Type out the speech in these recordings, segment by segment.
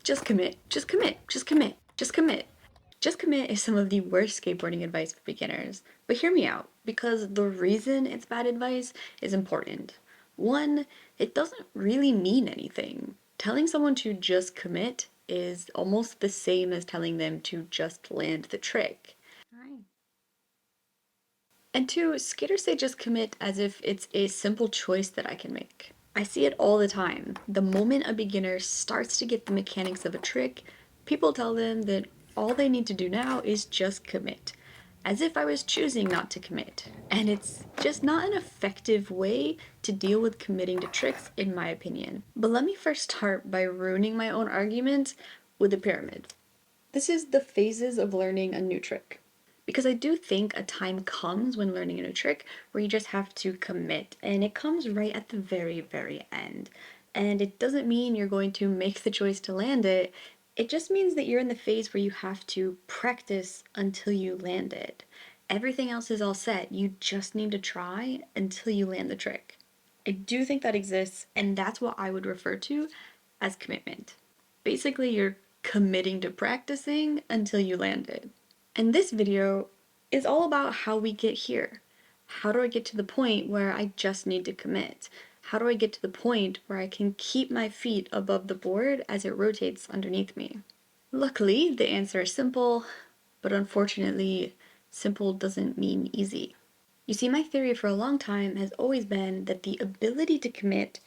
Just commit, just commit, just commit, just commit. Just commit is some of the worst skateboarding advice for beginners. But hear me out, because the reason it's bad advice is important. One, it doesn't really mean anything. Telling someone to just commit is almost the same as telling them to just land the trick. And two, skaters say just commit as if it's a simple choice that I can make. I see it all the time. The moment a beginner starts to get the mechanics of a trick, people tell them that all they need to do now is just commit, as if I was choosing not to commit. And it's just not an effective way to deal with committing to tricks, in my opinion. But let me first start by ruining my own argument with a pyramid. This is the phases of learning a new trick. Because I do think a time comes when learning a new trick where you just have to commit, and it comes right at the very, very end. And it doesn't mean you're going to make the choice to land it, it just means that you're in the phase where you have to practice until you land it. Everything else is all set, you just need to try until you land the trick. I do think that exists, and that's what I would refer to as commitment. Basically, you're committing to practicing until you land it. And this video is all about how we get here. How do I get to the point where I just need to commit? How do I get to the point where I can keep my feet above the board as it rotates underneath me? Luckily, the answer is simple, but unfortunately, simple doesn't mean easy. You see, my theory for a long time has always been that the ability to commit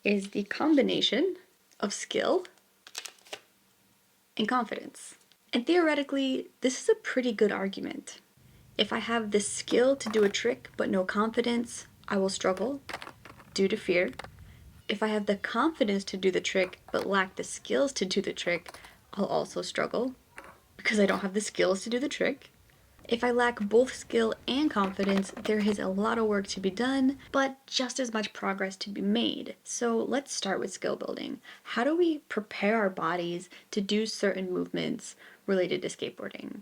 is the combination of skill and confidence. And theoretically, this is a pretty good argument. If I have the skill to do a trick but no confidence, I will struggle due to fear. If I have the confidence to do the trick but lack the skills to do the trick, I'll also struggle because I don't have the skills to do the trick. If I lack both skill and confidence, there is a lot of work to be done, but just as much progress to be made. So let's start with skill building. How do we prepare our bodies to do certain movements related to skateboarding?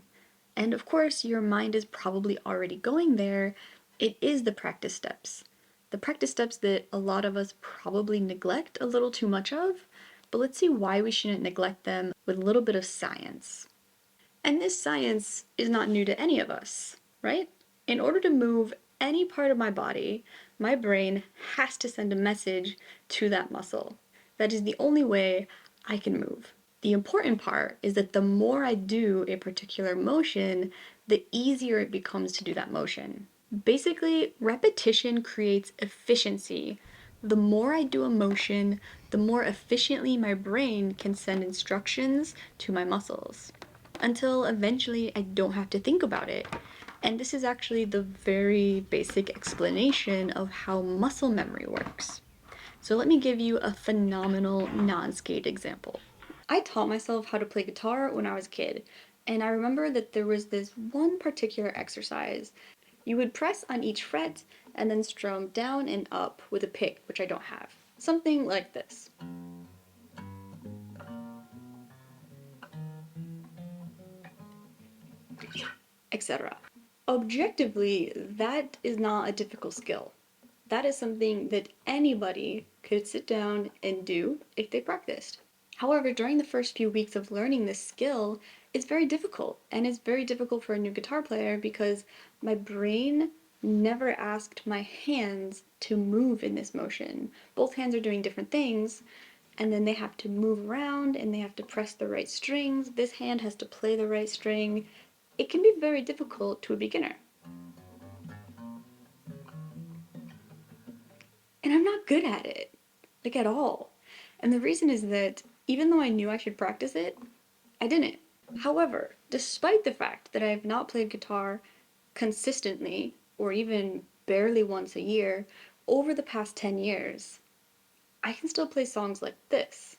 And of course, your mind is probably already going there. It is the practice steps. The practice steps that a lot of us probably neglect a little too much of, but let's see why we shouldn't neglect them with a little bit of science. And this science is not new to any of us, right? In order to move any part of my body, my brain has to send a message to that muscle. That is the only way I can move. The important part is that the more I do a particular motion, the easier it becomes to do that motion. Basically, repetition creates efficiency. The more I do a motion, the more efficiently my brain can send instructions to my muscles, until eventually I don't have to think about it. And this is actually the very basic explanation of how muscle memory works. So let me give you a phenomenal non-skate example. I taught myself how to play guitar when I was a kid, and I remember that there was this one particular exercise. You would press on each fret and then strum down and up with a pick, which I don't have. Something like this. Etc. Objectively, that is not a difficult skill. That is something that anybody could sit down and do if they practiced. However, during the first few weeks of learning this skill, it's very difficult, and it's very difficult for a new guitar player because my brain never asked my hands to move in this motion. Both hands are doing different things, and then they have to move around and they have to press the right strings. This hand has to play the right string. It can be very difficult to a beginner. And I'm not good at it, like at all. And the reason is that even though I knew I should practice it, I didn't. However, despite the fact that I have not played guitar consistently, or even barely once a year, over the past 10 years, I can still play songs like this.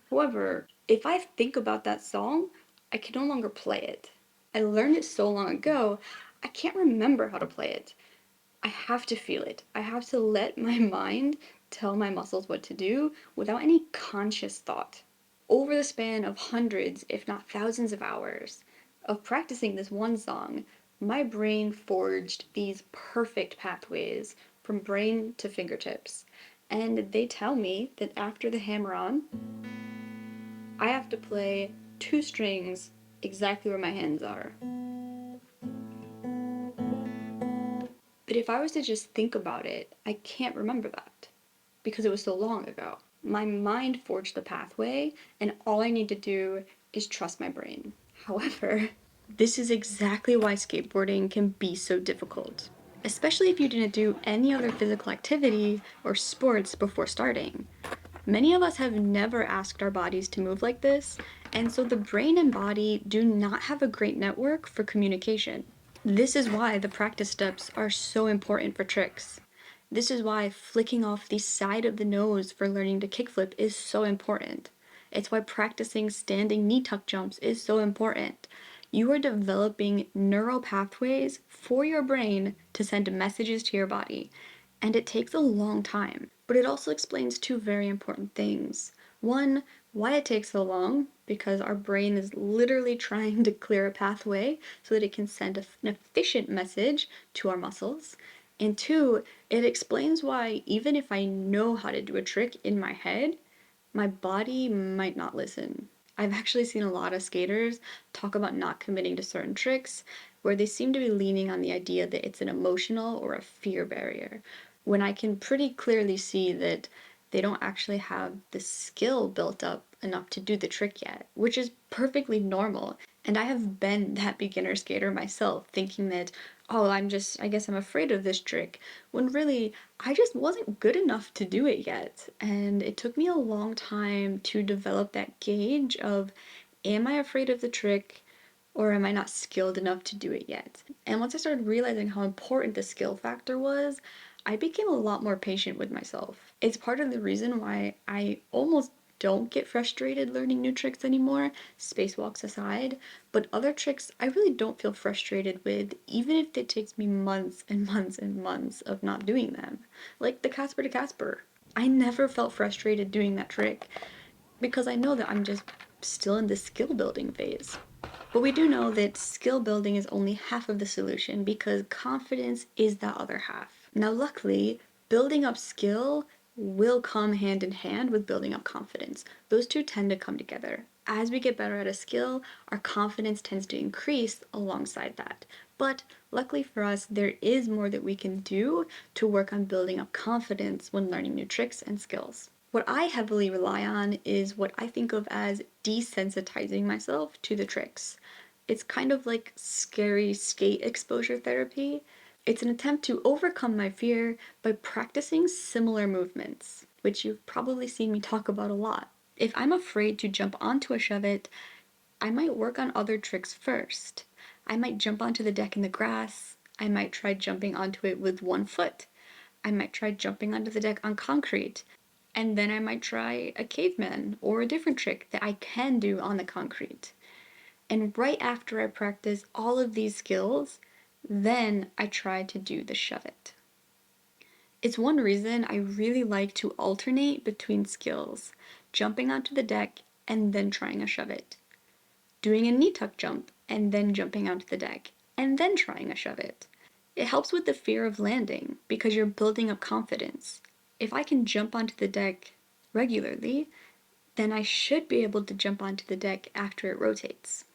However, if I think about that song, I can no longer play it. I learned it so long ago, I can't remember how to play it. I have to feel it. I have to let my mind tell my muscles what to do without any conscious thought. Over the span of hundreds, if not thousands of hours of practicing this one song, my brain forged these perfect pathways from brain to fingertips. And they tell me that after the hammer on, I have to play two strings exactly where my hands are. But if I was to just think about it, I can't remember that because it was so long ago. My mind forged the pathway, and all I need to do is trust my brain. However, this is exactly why skateboarding can be so difficult, especially if you didn't do any other physical activity or sports before starting. Many of us have never asked our bodies to move like this, and so the brain and body do not have a great network for communication. This is why the practice steps are so important for tricks. This is why flicking off the side of the nose for learning to kickflip is so important. It's why practicing standing knee tuck jumps is so important. You are developing neural pathways for your brain to send messages to your body, and it takes a long time. But it also explains two very important things. One, why it takes so long, because our brain is literally trying to clear a pathway so that it can send an efficient message to our muscles. And two, it explains why even if I know how to do a trick in my head, my body might not listen. I've actually seen a lot of skaters talk about not committing to certain tricks where they seem to be leaning on the idea that it's an emotional or a fear barrier, when I can pretty clearly see that they don't actually have the skill built up enough to do the trick yet, which is perfectly normal. And I have been that beginner skater myself, thinking that, oh, I guess I'm afraid of this trick, when really, I just wasn't good enough to do it yet. And it took me a long time to develop that gauge of, am I afraid of the trick? Or am I not skilled enough to do it yet? And once I started realizing how important the skill factor was, I became a lot more patient with myself. It's part of the reason why I almost don't get frustrated learning new tricks anymore, spacewalks aside, but other tricks I really don't feel frustrated with, even if it takes me months and months and months of not doing them. Like the Casper to Casper. I never felt frustrated doing that trick because I know that I'm just still in the skill building phase. But we do know that skill building is only half of the solution because confidence is that other half. Now, luckily, building up skill will come hand in hand with building up confidence. Those two tend to come together. As we get better at a skill, our confidence tends to increase alongside that. But luckily for us, there is more that we can do to work on building up confidence when learning new tricks and skills. What I heavily rely on is what I think of as desensitizing myself to the tricks. It's kind of like scary skate exposure therapy. It's an attempt to overcome my fear by practicing similar movements, which you've probably seen me talk about a lot. If I'm afraid to jump onto a shove-it, I might work on other tricks first. I might jump onto the deck in the grass. I might try jumping onto it with one foot. I might try jumping onto the deck on concrete. And then I might try a caveman or a different trick that I can do on the concrete. And right after I practice all of these skills, then I try to do the shove it. It's one reason I really like to alternate between skills, jumping onto the deck and then trying a shove it, doing a knee tuck jump and then jumping onto the deck and then trying a shove it. It helps with the fear of landing because you're building up confidence. If I can jump onto the deck regularly, then I should be able to jump onto the deck after it rotates.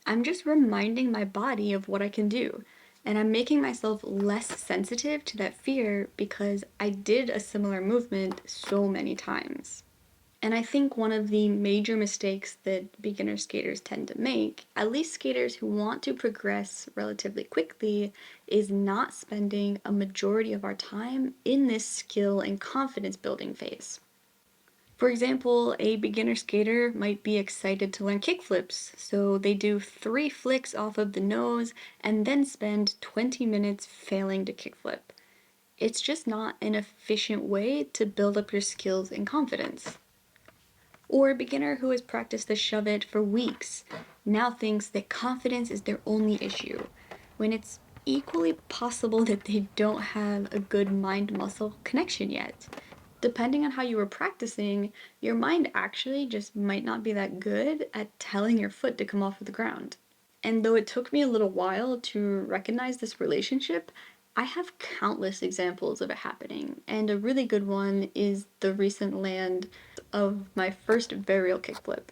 I'm just reminding my body of what I can do, and I'm making myself less sensitive to that fear because I did a similar movement so many times. And I think one of the major mistakes that beginner skaters tend to make, at least skaters who want to progress relatively quickly, is not spending a majority of our time in this skill and confidence building phase. For example, a beginner skater might be excited to learn kickflips, so they do 3 flicks off of the nose and then spend 20 minutes failing to kickflip. It's just not an efficient way to build up your skills and confidence. Or a beginner who has practiced the shove it for weeks now thinks that confidence is their only issue, when it's equally possible that they don't have a good mind muscle connection yet. Depending on how you were practicing, your mind actually just might not be that good at telling your foot to come off of the ground. And though it took me a little while to recognize this relationship, I have countless examples of it happening, and a really good one is the recent land of my first varial kickflip.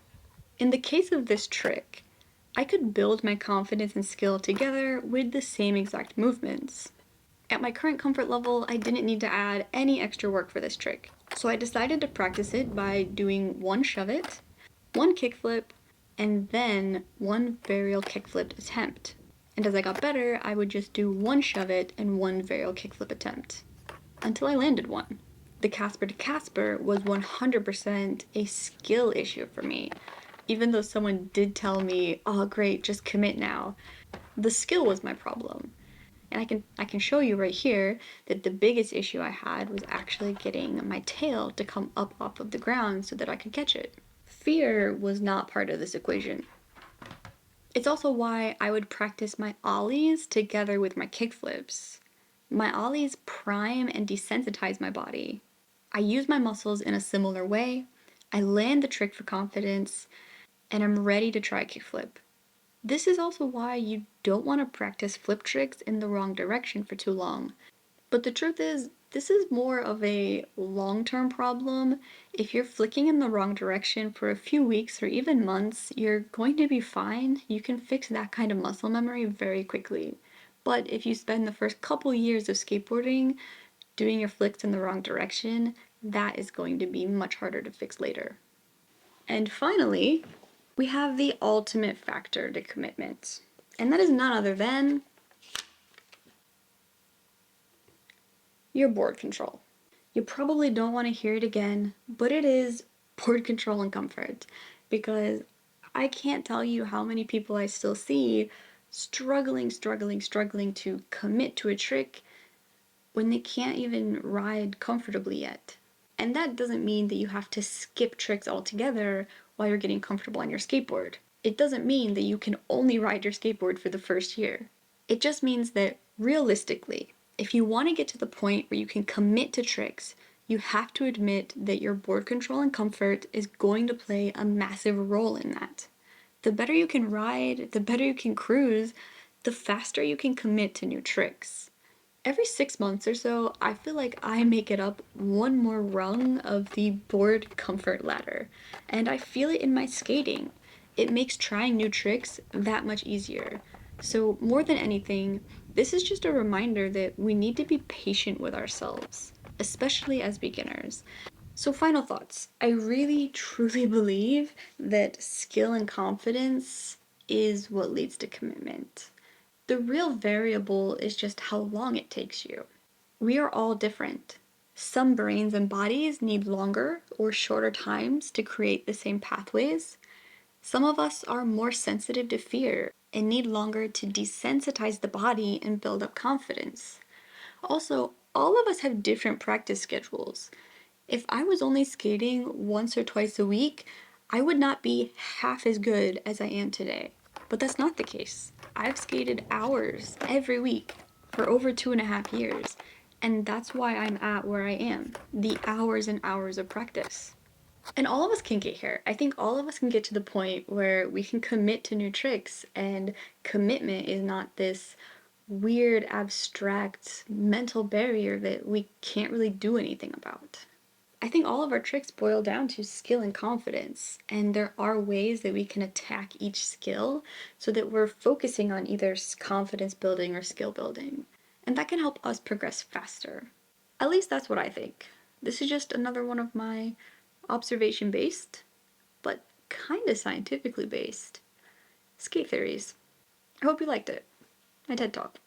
In the case of this trick, I could build my confidence and skill together with the same exact movements. At my current comfort level, I didn't need to add any extra work for this trick, so I decided to practice it by doing one shove it, one kickflip, and then one varial kickflip attempt. And as I got better, I would just do one shove it and one varial kickflip attempt until I landed one. The Casper to Casper was 100% a skill issue for me. Even though someone did tell me, oh great, just commit now, the skill was my problem. And I can show you right here that the biggest issue I had was actually getting my tail to come up off of the ground so that I could catch it. Fear was not part of this equation. It's also why I would practice my ollies together with my kickflips. My ollies prime and desensitize my body. I use my muscles in a similar way. I land the trick for confidence, and I'm ready to try a kickflip. This is also why you don't want to practice flip tricks in the wrong direction for too long. But the truth is, this is more of a long-term problem. If you're flicking in the wrong direction for a few weeks or even months, you're going to be fine. You can fix that kind of muscle memory very quickly. But if you spend the first couple years of skateboarding doing your flicks in the wrong direction, that is going to be much harder to fix later. And finally, we have the ultimate factor to commitment, and that is none other than your board control. You probably don't want to hear it again, but it is board control and comfort, because I can't tell you how many people I still see struggling to commit to a trick when they can't even ride comfortably yet. And that doesn't mean that you have to skip tricks altogether while you're getting comfortable on your skateboard. It doesn't mean that you can only ride your skateboard for the first year. It just means that realistically, if you want to get to the point where you can commit to tricks, you have to admit that your board control and comfort is going to play a massive role in that. The better you can ride, the better you can cruise, the faster you can commit to new tricks. Every 6 months or so, I feel like I make it up one more rung of the board comfort ladder, and I feel it in my skating. It makes trying new tricks that much easier. So, more than anything, this is just a reminder that we need to be patient with ourselves, especially as beginners. So, final thoughts. I really truly believe that skill and confidence is what leads to commitment. The real variable is just how long it takes you. We are all different. Some brains and bodies need longer or shorter times to create the same pathways. Some of us are more sensitive to fear and need longer to desensitize the body and build up confidence. Also, all of us have different practice schedules. If I was only skating once or twice a week, I would not be half as good as I am today. But that's not the case. I've skated hours every week for over 2.5 years, and that's why I'm at where I am. The hours and hours of practice. And all of us can get here. I think all of us can get to the point where we can commit to new tricks, and commitment is not this weird, abstract mental barrier that we can't really do anything about. I think all of our tricks boil down to skill and confidence, and there are ways that we can attack each skill so that we're focusing on either confidence building or skill building. And that can help us progress faster. At least that's what I think. This is just another one of my observation based, but kind of scientifically based skate theories. I hope you liked it. My TED Talk.